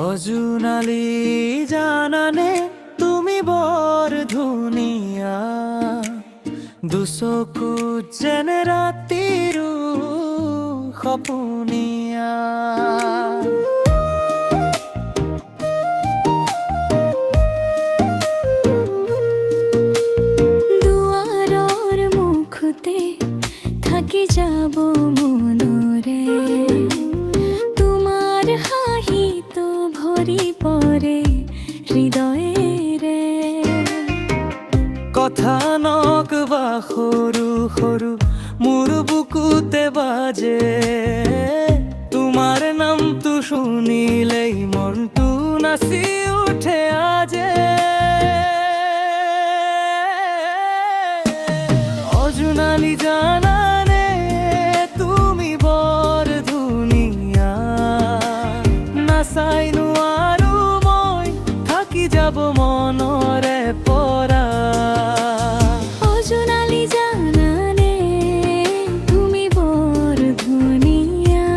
অজুনালি জানানে তুমি বৰ ধুনীয়া, দুচকু যেনে ৰাতিৰো সপোনীয়া। দুৱাৰৰ মুখতে থাকি যাব মনৰে, তোমাৰ হাঁহিটো ভৰি পৰে হৃদয়েৰে। কথা নকবা সৰু সৰু মোৰ বুকুতে বাজে, তোমাৰ নামটো শুনিলেই মনটো নাচি উঠে আজে। অজুনালি জানানে তুমি বৰ ধুনীয়া, নাচাই নোৱাৰো মই থাকি যাব মনৰে পৰা। অজুনালি জানানে তুমি বৰ ধুনীয়া,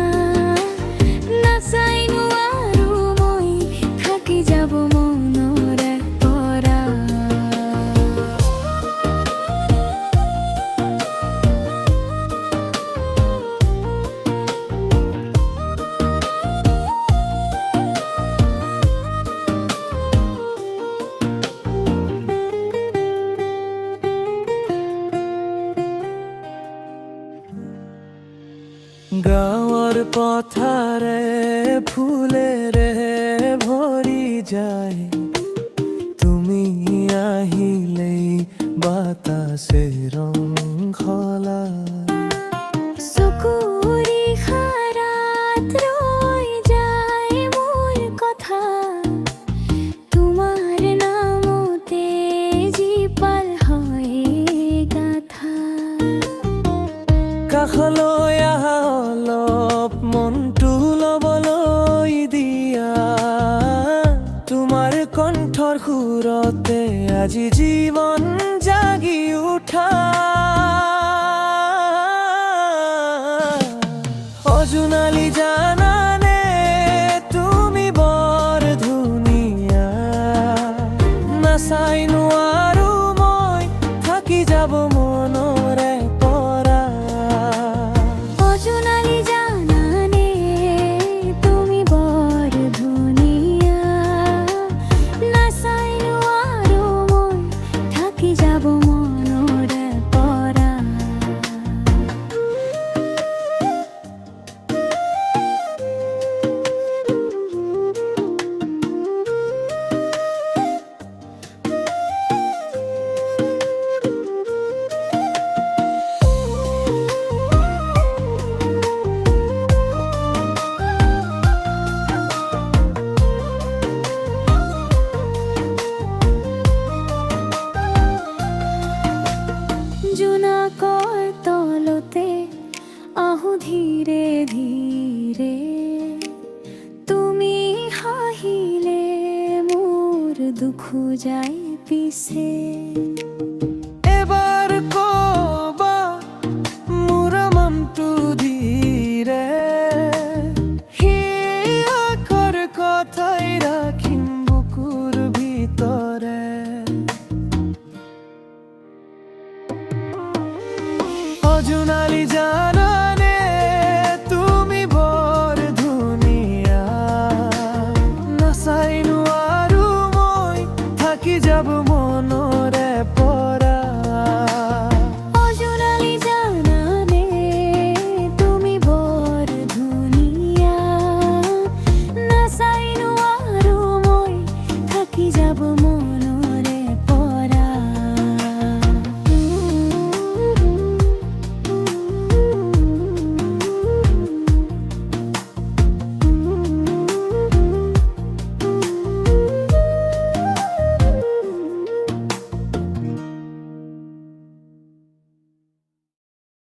নাচাই নোৱাৰো মই থাকি যাব মনৰে পৰা। গাঁৱৰ পথাৰে ফুলেৰে ভৰি যায়, তুমি আহিলেই বাতাসে ৰং সলায়। চকুৰ ইশাৰাত ৰৈ যায় মোৰ কথা, তোমাৰ নামতে জীপাল হয় গাথা। কাষলৈ আহা অলপ মনটো ল'বলৈ দিয়া, তোমাৰ কণ্ঠৰ সুৰতে আজি জীৱন জাগি উঠা। অজুনালি জানানে তুমি বৰ ধুনীয়া, নাচাই নোৱাৰো মই থাকি যাব মনৰে পৰা। অজুনালি জানানে তুমি বৰ ধুনীয়া, নাচাই নোৱাৰো মই থাকি যাব মনৰে পৰা। জোনাকৰ তলতে আহো ধীৰে ধীৰে, তুমি হাঁহিলে মোৰ দুখ যায় পিছে।